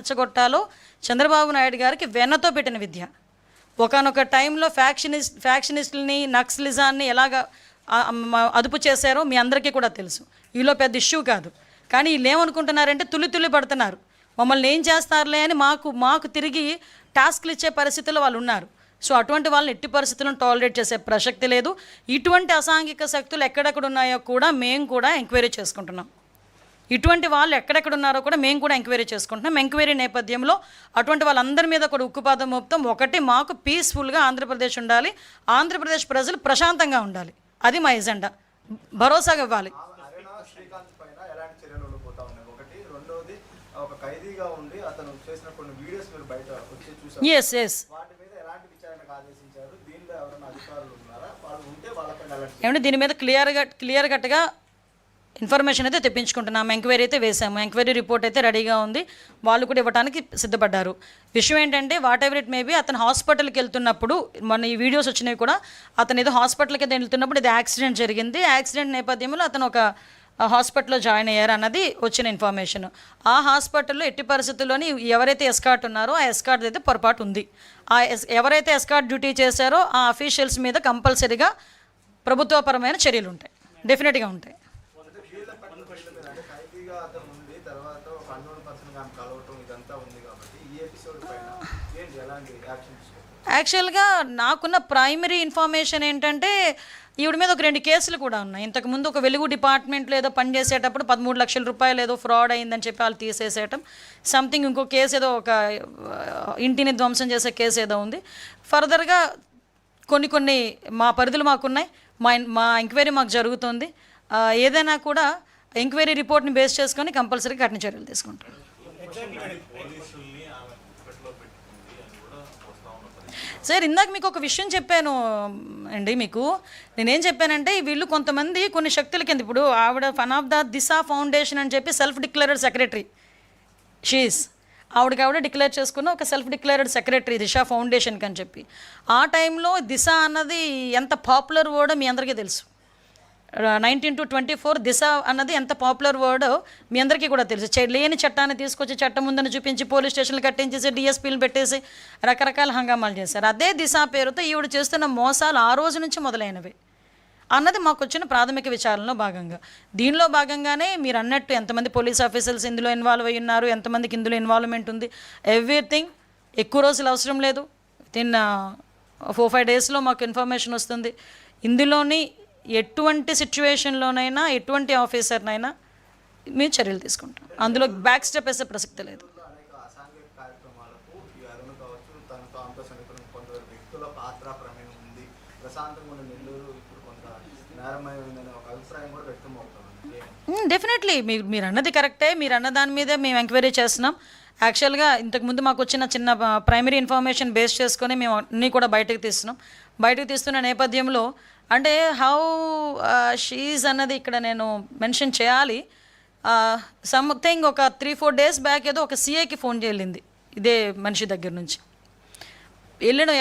రెచ్చగొట్టాలో చంద్రబాబు నాయుడు గారికి వెన్నతో పెట్టిన విద్య. ఒకనొక టైంలో ఫ్యాక్షనిస్టులని నక్సలిజాన్ని ఎలాగ అదుపు చేశారో మీ అందరికీ కూడా తెలుసు. ఈలో పెద్ద ఇష్యూ కాదు. కానీ వీళ్ళు ఏమనుకుంటున్నారంటే తుల్లి పడుతున్నారు, మమ్మల్ని ఏం చేస్తారులే అని మాకు తిరిగి టాస్క్లు ఇచ్చే పరిస్థితుల్లో వాళ్ళు ఉన్నారు. సో అటువంటి వాళ్ళని ఎట్టి పరిస్థితులను టాలరేట్ చేసే ప్రసక్తి లేదు. ఇటువంటి అసాంఘిక శక్తులు ఎక్కడెక్కడ ఉన్నాయో కూడా మేము కూడా ఎంక్వైరీ చేసుకుంటున్నాం. ఇటువంటి వాళ్ళు ఎక్కడెక్కడ ఉన్నారో కూడా మేము కూడా ఎంక్వైరీ చేసుకుంటున్నాం. ఎంక్వైరీ నేపథ్యంలో అటువంటి వాళ్ళందరి మీద కూడా ఉక్కుపాదం మోపుతాం. ఒకటి, మాకు పీస్ఫుల్గా ఆంధ్రప్రదేశ్ ఉండాలి, ఆంధ్రప్రదేశ్ ప్రజలు ప్రశాంతంగా ఉండాలి. అది మా ఎజెండా. భరోసాగా ఇవ్వాలి. ఎస్ ఎస్ ఏమంటే దీని మీద క్లియర్ కట్గా ఇన్ఫర్మేషన్ అయితే తెప్పించుకుంటున్నాం. ఎంక్వైరీ అయితే వేసాము. ఎంక్వైరీ రిపోర్ట్ అయితే రెడీగా ఉంది. వాళ్ళు కూడా ఇవ్వడానికి సిద్ధపడ్డారు. విషయం ఏంటంటే వాట్ ఎవర్ ఇట్ మేబీ, అతను హాస్పిటల్కి వెళ్తున్నప్పుడు మన ఈ వీడియోస్ వచ్చినవి కూడా, అతను ఏదో హాస్పిటల్కి వెళ్తున్నప్పుడు ఇది యాక్సిడెంట్ జరిగింది. యాక్సిడెంట్ నేపథ్యంలో అతను ఒక హాస్పిటల్లో జాయిన్ అయ్యారు అన్నది వచ్చిన ఇన్ఫర్మేషన్. ఆ హాస్పిటల్లో ఎట్టి పరిస్థితుల్లోని ఎవరైతే ఎస్కార్ట్ ఉన్నారో ఆ ఎస్కార్ట్ అయితే పొరపాటు ఉంది. ఎవరైతే ఎస్కార్ట్ డ్యూటీ చేశారో ఆ అఫీషియల్స్ మీద కంపల్సరీగా ప్రభుత్వపరమైన చర్యలు ఉంటాయి, డెఫినెట్గా ఉంటాయి. యాక్చువల్గా నాకున్న ప్రైమరీ ఇన్ఫర్మేషన్ ఏంటంటే ఈవిడ మీద ఒక 2 కేసులు కూడా ఉన్నాయి. ఇంతకుముందు ఒక వెలుగు డిపార్ట్మెంట్లో ఏదో పనిచేసేటప్పుడు 13 లక్షల రూపాయలు ఏదో ఫ్రాడ్ అయిందని చెప్పి వాళ్ళు తీసేసేయటం, సంథింగ్ ఇంకో కేసు ఏదో ఒక ఇంటిని ధ్వంసం చేసే కేసు ఏదో ఉంది. ఫర్దర్గా కొన్ని మా పరిధులు మాకున్నాయి. మా ఎంక్వైరీ మాకు జరుగుతుంది. ఏదైనా కూడా ఎంక్వైరీ రిపోర్ట్ని బేస్ చేసుకొని కంపల్సరీగా కఠిన చర్యలు తీసుకుంటాం. సార్ ఇందాక మీకు ఒక విషయం చెప్పాను అండి. నేనేం చెప్పానంటే వీళ్ళు కొంతమంది కొన్ని శక్తుల కింద, ఇప్పుడు ఆవిడ one of the Disha foundation అని చెప్పి సెల్ఫ్ డిక్లేర్డ్ సెక్రటరీ షీస్, ఆవిడ డిక్లేర్ చేసుకున్న ఒక సెల్ఫ్ డిక్లేర్డ్ సెక్రటరీ దిశా ఫౌండేషన్కి అని చెప్పి. ఆ టైంలో దిశ అన్నది ఎంత పాపులర్ వర్డ్ మీ అందరికీ తెలుసు. 19 to 24 దిశ అన్నది ఎంత పాపులర్ వర్డ్ మీ అందరికీ కూడా తెలుసు. లేని చట్టాన్ని తీసుకొచ్చి చట్టం ముందని చూపించి పోలీస్ స్టేషన్లు కట్టించేసి డిఎస్పీలు పెట్టేసి రకరకాల హంగామాలు చేశారు. అదే దిశ పేరుతో ఈవిడ చేస్తున్న మోసాలు ఆ రోజు నుంచి మొదలైనవి అన్నది మాకు వచ్చిన ప్రాథమిక విచారణలో భాగంగా. దీనిలో భాగంగానే మీరు అన్నట్టు ఎంతమంది పోలీస్ ఆఫీసర్స్ ఇందులో ఇన్వాల్వ్ అయ్యి ఉన్నారు, ఎంతమందికి ఇందులో ఇన్వాల్వ్మెంట్ ఉంది, ఎవ్రీథింగ్. ఎక్కువ రోజులు అవసరం లేదు, వితిన్ 4-5 డేస్లో మాకు ఇన్ఫర్మేషన్ వస్తుంది. ఇందులోని ఎటువంటి సిచ్యువేషన్లోనైనా ఎటువంటి ఆఫీసర్నైనా మేము చర్యలు తీసుకుంటాం. అందులో బ్యాక్ స్టెప్ వేసే ప్రసక్తి లేదు. డెఫినెట్లీ మీరు అన్నది కరెక్టే. మీరు అన్న దాని మీదే మేము ఎంక్వైరీ చేస్తున్నాం. యాక్చువల్గా ఇంతకుముందు మాకు వచ్చిన చిన్న ప్రైమరీ ఇన్ఫర్మేషన్ బేస్ చేసుకొని మేము అన్నీ కూడా బయటకు తీస్తున్న నేపథ్యంలో అంటే హౌ షీజ్ అన్నది ఇక్కడ నేను మెన్షన్ చేయాలి. సంథింగ్ ఒక 3-4 డేస్ బ్యాక్ ఏదో ఒక సిఐకి ఫోన్ చేయలింది ఇదే మనిషి దగ్గర నుంచి.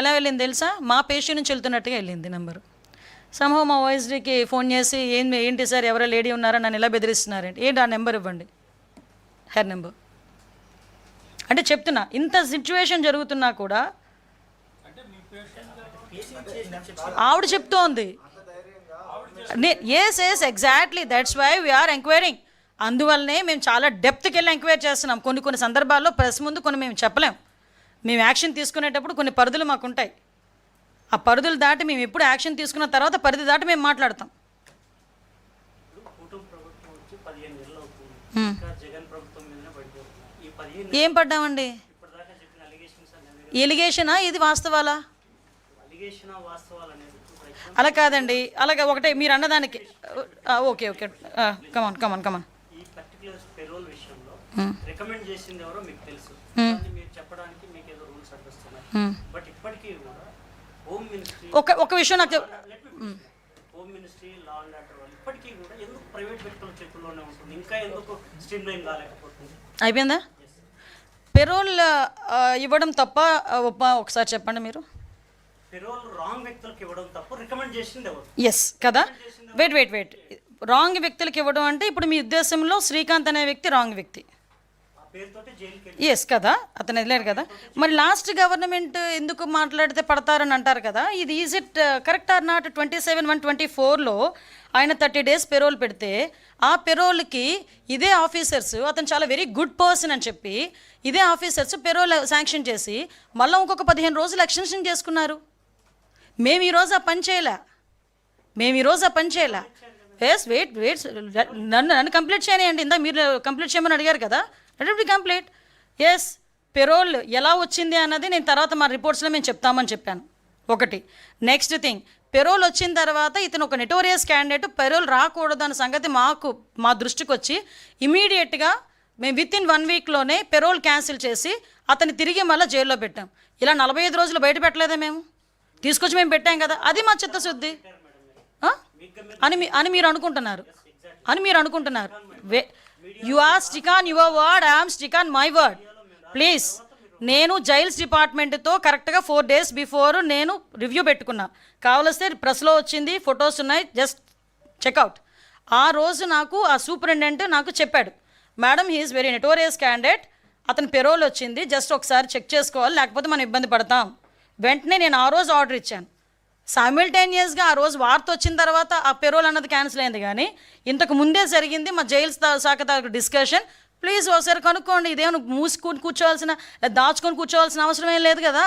ఎలా వెళ్ళింది తెలుసా? మా పేషీ నుంచి వెళ్తున్నట్టుగా వెళ్ళింది నెంబరు. సంహవ్ మా వాయిస్కి ఫోన్ చేసి ఏంటి సార్ ఎవరో లేడీ ఉన్నారా, నన్ను ఎలా బెదిరిస్తున్నారంటే, ఏంటి ఆ నెంబర్ ఇవ్వండి, హెర్ నెంబర్ అంటే చెప్తున్నా. ఇంత సిచ్యువేషన్ జరుగుతున్నా కూడా ఆవిడ చెప్తోంది. Yes exactly, that's why we are enquiring. అందువల్లనే మేము చాలా డెప్త్కి వెళ్ళి ఎంక్వైరీ చేస్తున్నాం. కొన్ని సందర్భాల్లో ప్రెస్ ముందు కొన్ని మేము చెప్పలేం. మేము యాక్షన్ తీసుకునేటప్పుడు కొన్ని పరిధులు మాకు ఉంటాయి. ఆ పరిధులు దాటి మేము ఎప్పుడు యాక్షన్ తీసుకున్న తర్వాత పరిధి దాటి మేము మాట్లాడతాం. ఏం పడ్డామండి? ఎలిగేషనా ఇది వాస్తవాలా? అలా కాదండి, అలాగే ఒకటే మీరు అన్నదానికి ఓకే కమాన్ ఈ పర్టిక్యులర్ పెరోల్ విషయంలో రికమెండ్ చేసింది ఎవరో మీకు తెలుసు, మీరు చెప్పడానికి మీకు ఏదో రూల్స్ అడ్డుస్తున్నారు. బట్ ఇప్పటికీ కూడా హోమ్ మినిస్ట్రీ ఒక విషయం నాకు home ministry law and order వాళ్ళు ఇప్పటికీ కూడా ఎందుకు ప్రైవేట్ వ్యక్తుల చేతుల్లోనే ఉంటుంది, ఇంకా ఎందుకు స్ట్రీమ్లైన్ కాలేకపోతుంది? అయిపోయిందా? పెరోల్ ఇవ్వడం తప్ప ఒకసారి చెప్పండి మీరు. పెరోల్ రాంగ్ వ్యక్తులకు ఇవ్వడం తప్ప రికమెండ్ చేసింది ఎవరు? ఎస్ కదా, వెయిట్ రాంగ్ వ్యక్తులకు ఇవ్వడం అంటే ఇప్పుడు మీ ఉద్దేశంలో శ్రీకాంత్ అనే వ్యక్తి రాంగ్ వ్యక్తి. పేరుతోటే జైలుకి వెళ్ళి ఎస్ కదా, అతను వెళ్ళారు కదా. మరి లాస్ట్ గవర్నమెంట్ ఎందుకు మాట్లాడితే పడతారని అంటారు కదా, ఇది is it correct or not? 27/1/24లో ఆయన 30 days పెరోల్ పెడితే ఆ పెరోల్కి ఇదే ఆఫీసర్స్, అతను చాలా వెరీ గుడ్ పర్సన్ అని చెప్పి ఇదే ఆఫీసర్స్ పెరోల్ శాంక్షన్ చేసి మళ్ళీ ఇంకొక 15 రోజులు ఎక్స్టెన్షన్ చేసుకున్నారు. మేము ఈరోజు ఆ పని చేయలే. ఎస్ వెయిట్ నన్ను కంప్లీట్ చేయనియండి. ఇందా మీరు కంప్లీట్ చేయమని అడిగారు కదా, let it be complete. Yes, parole ఎలా వచ్చింది అన్నది నేను తర్వాత మా రిపోర్ట్స్లో మేము చెప్తామని చెప్పాను. ఒకటి. నెక్స్ట్ థింగ్, పెరోల్ వచ్చిన తర్వాత ఇతను ఒక నెటోరియస్ క్యాండిడేట్, పెరోల్ రాకూడదు అన్న సంగతి మా దృష్టికి వచ్చి ఇమీడియట్గా మేము విత్ ఇన్ 1 weekలోనే పెరోల్ క్యాన్సిల్ చేసి అతన్ని తిరిగి మళ్ళీ జైల్లో పెట్టాం. ఇలా 45 రోజులు బయట పెట్టలేదా? మేము తీసుకొచ్చి మేము పెట్టాం కదా, అది మా చిత్తశుద్ధి అని మీరు అనుకుంటున్నారు. You are stick on your word, I'm stick on my word. Please, నేను జైల్స్ డిపార్ట్మెంట్తో కరెక్ట్గా 4 days బిఫోర్ నేను రివ్యూ పెట్టుకున్నా. కావలిస్తే ప్రెస్లో వచ్చింది, ఫొటోస్ ఉన్నాయి, జస్ట్ చెక్అవుట్. ఆ రోజు నాకు ఆ సూపరింటెండెంట్ నాకు చెప్పాడు, madam he is very notorious candidate, అతని పెరోల్ వచ్చింది, జస్ట్ ఒకసారి చెక్ చేసుకోవాలి, లేకపోతే మనం ఇబ్బంది పడతాం. వెంటనే నేను ఆ రోజు ఆర్డర్ ఇచ్చాను. సైమిల్టేనియస్గా ఆ రోజు వార్త వచ్చిన తర్వాత ఆ పెరోల్ అన్నది క్యాన్సిల్ అయింది. కానీ ఇంతకు ముందే జరిగింది మా జైల్స్ శాఖ డిస్కషన్. ప్లీజ్ ఒకసారి కనుక్కోండి, ఇదేమో మూసుకొని కూర్చోవాల్సిన, దాచుకొని కూర్చోవాల్సిన అవసరం ఏం లేదు కదా.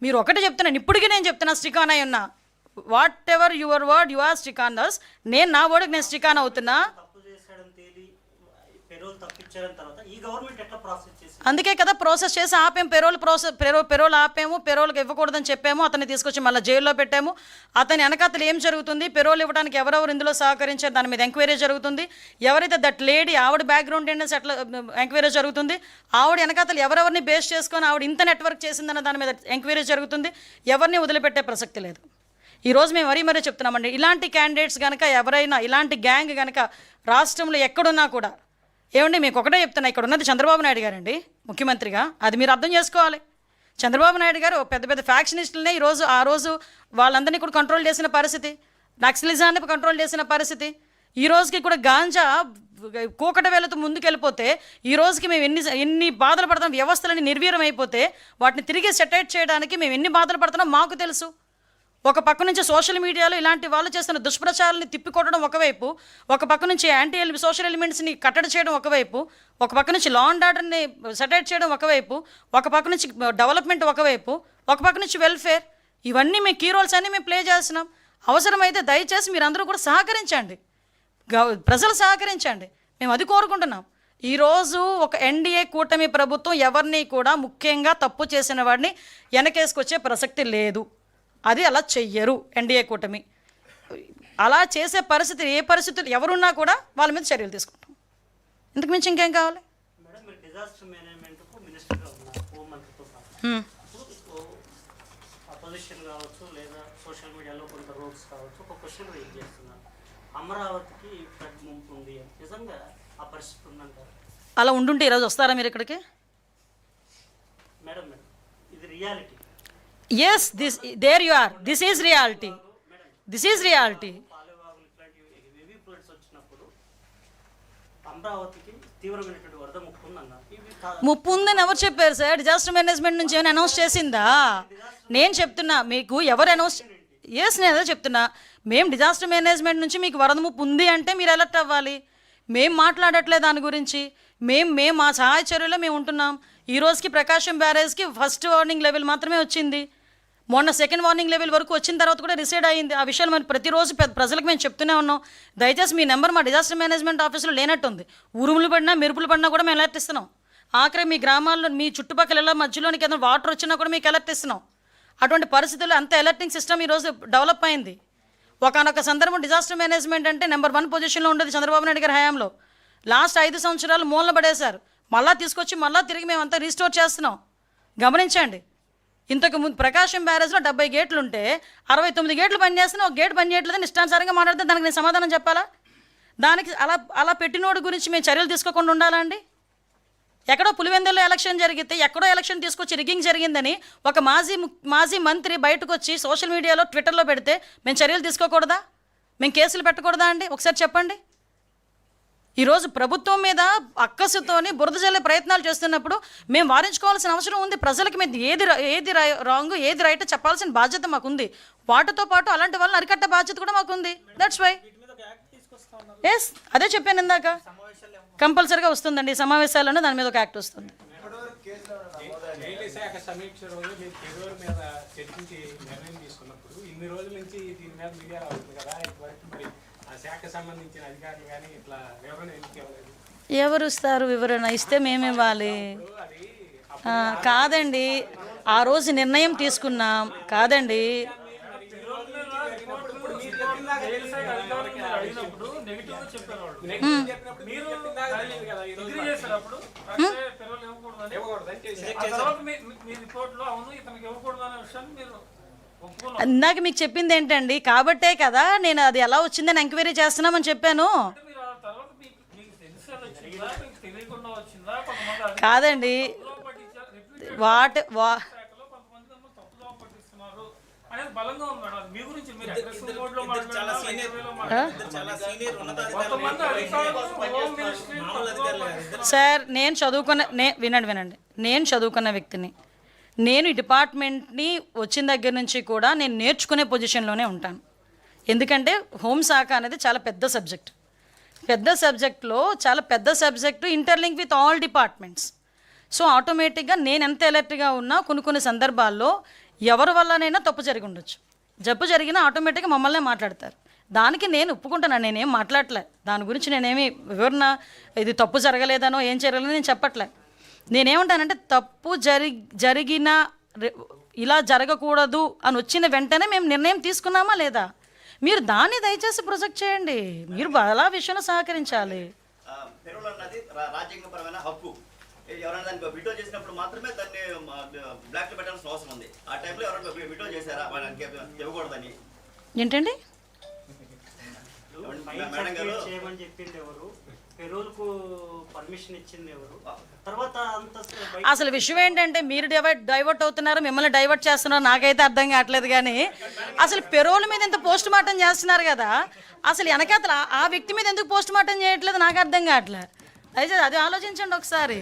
మీరు ఒకటే చెప్తున్నాను, ఇప్పటికీ నేను చెప్తున్నా, స్టిక్ ఆన్ అయి ఉన్నా. Whatever your word you are stick on thus. నేను నా వర్డ్కి నేను స్టిక్ ఆన్ అవుతున్నా. అందుకే కదా ప్రాసెస్ చేసి ఆపాము. పెరోల్ ఆపాము, పెరోల్కి ఇవ్వకూడదని చెప్పాము, అతన్ని తీసుకొచ్చి మళ్ళీ జైల్లో పెట్టాము. అతని వెనకాతలు ఏం జరుగుతుంది, పెరోల్ ఇవ్వడానికి ఎవరెవరు ఇందులో సహకరించారు దాని మీద ఎంక్వైరీ జరుగుతుంది. ఎవరైతే దట్ లేడీ, ఆవిడ బ్యాక్గ్రౌండ్ ఏంటంటే అట్లా ఎంక్వైరీ జరుగుతుంది. ఆవిడ వెనకాతలు ఎవరెవరిని బేస్ చేసుకొని ఆవిడ ఇంత నెట్వర్క్ చేసిందన్న దాని మీద ఎంక్వైరీ జరుగుతుంది. ఎవరిని వదిలిపెట్టే ప్రసక్తి లేదు. ఈరోజు మేము మరీ చెప్తున్నామండి, ఇలాంటి క్యాండిడేట్స్ కనుక ఎవరైనా, ఇలాంటి గ్యాంగ్ కనుక రాష్ట్రంలో ఎక్కడున్నా కూడా, ఏమండి మీకు ఒకటే చెప్తున్నా, ఇక్కడ ఉన్నది చంద్రబాబు నాయుడు గారండి ముఖ్యమంత్రిగా, అది మీరు అర్థం చేసుకోవాలి. చంద్రబాబు నాయుడు గారు పెద్ద ఫ్యాక్షనిస్టులనే ఆ రోజు వాళ్ళందరినీ కూడా కంట్రోల్ చేసిన పరిస్థితి, నక్సలిజాన్ని కంట్రోల్ చేసిన పరిస్థితి. ఈ రోజుకి కూడా గాంజా కూకట వేలతో ముందుకెళ్ళిపోతే, ఈ రోజుకి మేము ఎన్ని బాధలు పడుతున్నాం, వ్యవస్థలన్నీ నిర్వీర్యం అయిపోతే వాటిని తిరిగి సెటైట్ చేయడానికి మేము ఎన్ని బాధలు పడుతున్నాం మాకు తెలుసు. ఒక పక్క నుంచి సోషల్ మీడియాలో ఇలాంటి వాళ్ళు చేస్తున్న దుష్ప్రచారాన్ని తిప్పికొట్టడం ఒకవైపు, ఒక పక్క నుంచి యాంటీ సోషల్ ఎలిమెంట్స్ని కట్టడి చేయడం ఒకవైపు, ఒక పక్క నుంచి లా అండ్ ఆర్డర్ని సెటైట్ చేయడం ఒకవైపు, ఒక పక్క నుంచి డెవలప్మెంట్ ఒకవైపు, ఒక పక్క నుంచి వెల్ఫేర్, ఇవన్నీ మేము కీ రోల్స్ అన్నీ మేము ప్లే చేస్తున్నాం. అవసరమైతే దయచేసి మీరందరూ కూడా సహకరించండి, ప్రజలు సహకరించండి, మేము అది కోరుకుంటున్నాం. ఈరోజు ఒక ఎన్డీఏ కూటమి ప్రభుత్వం ఎవరిని కూడా, ముఖ్యంగా తప్పు చేసిన వాడిని వెనకేసుకొచ్చే ప్రసక్తి లేదు. అది అలా చెయ్యరు ఎన్డీఏ కూటమి. అలా చేసే పరిస్థితి, ఏ పరిస్థితులు ఎవరున్నా కూడా వాళ్ళ మీద చర్యలు తీసుకుంటాం. ఇంతకు మించి ఇంకేం కావాలి? మేడం, మీరు డిజాస్టర్ మేనేజ్మెంట్కు మినిస్టర్గా ఉన్నారు, హోం మంత్రితో పాటు. అపోజిషన్ కావచ్చు లేదా సోషల్ మీడియాలో కొంత రూల్స్ కావచ్చు, ఒక క్వశ్చన్ రేజ్ చేస్తున్నారు, అమరావతికి ఫ్లడ్ ముంపు ఉంది అని. నిజంగా ఆ పరిస్థితి ఉందంటారు? అలా ఉండుంటే ఈరోజు వస్తారా మీరు ఇక్కడికి? మేడం, ఇది reality. Yes, there you are. This is reality. ముప్పు ఉందని ఎవరు చెప్పారు సార్? డిజాస్టర్ మేనేజ్మెంట్ నుంచి ఏమైనా అనౌన్స్ చేసిందా? నేను చెప్తున్నా మీకు, ఎవరు అనౌన్స్? నేను అదే చెప్తున్నా, మేము డిజాస్టర్ మేనేజ్మెంట్ నుంచి మీకు వరద ముప్పు ఉంది అంటే మీరు అలర్ట్ అవ్వాలి. మేము మాట్లాడట్లేదు దాని గురించి. మేము మా సహాయ చర్యలో మేము ఉంటున్నాం. ఈ రోజుకి ప్రకాశం బ్యారేజ్కి ఫస్ట్ వార్నింగ్ లెవెల్ మాత్రమే వచ్చింది. మొన్న సెకండ్ వార్నింగ్ లెవెల్ వరకు వచ్చిన తర్వాత కూడా రిసైడ్ అయ్యింది. ఆ విషయాలు మనం ప్రతిరోజు ప్రజలకు మేము చెప్తూనే ఉన్నాం. దయచేసి మీ నెంబర్ మా డిజాస్టర్ మేనేజ్మెంట్ ఆఫీస్లో లేనట్టుంది. ఉరుములు పడినా మెరుపులు పడినా కూడా మేము అలర్ట్ ఇస్తున్నాం. ఆఖరి మీ గ్రామాల్లో, మీ చుట్టుపక్కల ఇలా మధ్యలోనికి ఏదైనా వాటర్ వచ్చినా కూడా మీకు అలర్ట్ ఇస్తున్నాం. అటువంటి పరిస్థితుల్లో అంత అలర్టింగ్ సిస్టమ్ ఈరోజు డెవలప్ అయింది. ఒకనొక సందర్భం డిజాస్టర్ మేనేజ్మెంట్ అంటే నెంబర్ 1 పొజిషన్లో ఉండేది చంద్రబాబు నాయుడు గారి హయాంలో. లాస్ట్ 5 సంవత్సరాలు మూలన పడేశారు. మళ్ళీ తీసుకొచ్చి మళ్ళీ మేమంతా రీస్టోర్ చేస్తున్నాం. గమనించండి, ఇంతకు ముందు ప్రకాశం బ్యారేజ్లో 70 గేట్లు ఉంటే 69 గేట్లు పనిచేస్తున్నా, ఒక గేట్ పనిచేయట్లేదని ఇష్టానుసారంగా మాట్లాడితే దానికి నేను సమాధానం చెప్పాలా? దానికి అలా పెట్టినోడి గురించి మేము చర్యలు తీసుకోకుండా ఉండాలా అండి? ఎక్కడో పులివెందుల్లో ఎలక్షన్ జరిగితే, ఎక్కడో ఎలక్షన్ తీసుకొచ్చి రిగ్గింగ్ జరిగిందని ఒక మాజీ మంత్రి బయటకు వచ్చి సోషల్ మీడియాలో, ట్విట్టర్లో పెడితే మేము చర్యలు తీసుకోకూడదా? మేము కేసులు పెట్టకూడదా అండి? ఒకసారి చెప్పండి. ఈరోజు ప్రభుత్వం మీద అక్కసుతోని బురద జల్లే ప్రయత్నాలు చేస్తున్నప్పుడు మేము వారించుకోవాల్సిన అవసరం ఉంది. ప్రజలకి మీద ఏది రాంగ్ ఏది రైట్ చెప్పాల్సిన బాధ్యత మాకుంది. వాటితో పాటు అలాంటి వాళ్ళని అరికట్టే బాధ్యత కూడా మాకుంది. దట్స్ వై ఎస్ అదే చెప్పాను ఇందాక, కంపల్సరీగా వస్తుందండి సమావేశాలను, దాని మీద ఒక యాక్ట్ వస్తుంది. శాఖ సమీక్ష రోజు మీరు పెరోల్ మీద చర్చించి నిర్ణయం తీసుకున్నప్పుడు ఇన్ని రోజుల నుంచి దీని మీద మీడియా అవుతుంది కదా, ఇంతవరకు మరి ఆ శాఖకు సంబంధించిన అధికారులు కానీ ఇట్లా వివరణ ఎందుకు ఇవ్వలేదు? ఎవరు ఇస్తారు వివరణ? ఇస్తే మేము ఇవ్వాలి. కాదండి, ఆ రోజు నిర్ణయం తీసుకున్నాం కాదండి. ఇందాక మీకు చెప్పింది ఏంటండి, కాబట్టే కదా నేను అది ఎలా వచ్చిందని ఎంక్వైరీ చేస్తున్నామని చెప్పాను. కాదండి, సార్ నేను వినండి, నేను చదువుకున్న వ్యక్తిని. నేను ఈ డిపార్ట్మెంట్ని వచ్చిన దగ్గర నుంచి కూడా నేను నేర్చుకునే పొజిషన్లోనే ఉంటాను. ఎందుకంటే హోంశాఖ అనేది చాలా పెద్ద సబ్జెక్ట్. చాలా పెద్ద subject, interlink with all departments. So ఆటోమేటిక్గా నేను ఎంత అలర్ట్గా ఉన్నా కొన్ని సందర్భాల్లో ఎవరి వల్లనైనా తప్పు జరిగి ఉండొచ్చు. జబ్బు జరిగినా ఆటోమేటిక్గా మమ్మల్నే మాట్లాడతారు. దానికి నేను ఒప్పుకుంటున్నాను, నేనేం మాట్లాడలే. దాని గురించి నేనేమి వివరణ ఇది తప్పు జరగలేదనో ఏం జరగలేదో నేను చెప్పట్లే. నేనేమంటానంటే తప్పు జరిగిన ఇలా జరగకూడదు అని వచ్చిన వెంటనే మేము నిర్ణయం తీసుకున్నామా లేదా, మీరు దాన్ని దయచేసి ప్రొజెక్ట్ చేయండి. మీరు అలా విషయంలో సహకరించాలి. పెరోల్ అన్నది రాజ్యాంగపరమైన హక్కు. ఎవరైనా దానికి విడ్డో చేసినప్పుడు మాత్రమే దాన్ని బ్లాక్ లో పెట్టాల్సిన అవసరం ఉంది. ఆ టైంలో ఎవరైనా విడ్డో చేశారా వాళ్ళకి ఇవ్వకూడదని ఏంటండి? చేయమని చెప్పింది ఎవరు? పెరోల్కు పర్మిషన్ ఇచ్చింది ఎవరు? తర్వాత అసలు విషయం ఏంటంటే మీరు డైవర్ట్ అవుతున్నారు, మిమ్మల్ని డైవర్ట్ చేస్తున్నారు, నాకైతే అర్థం కావట్లేదు. కానీ అసలు పెరోల్ మీద ఎంత పోస్ట్ మార్టం చేస్తున్నారు కదా, అసలు వెనకాతల ఆ వ్యక్తి మీద ఎందుకు పోస్ట్ మార్టం చేయట్లేదు నాకు అర్థం కావట్లేదు. దయచేసి అది ఆలోచించండి ఒకసారి.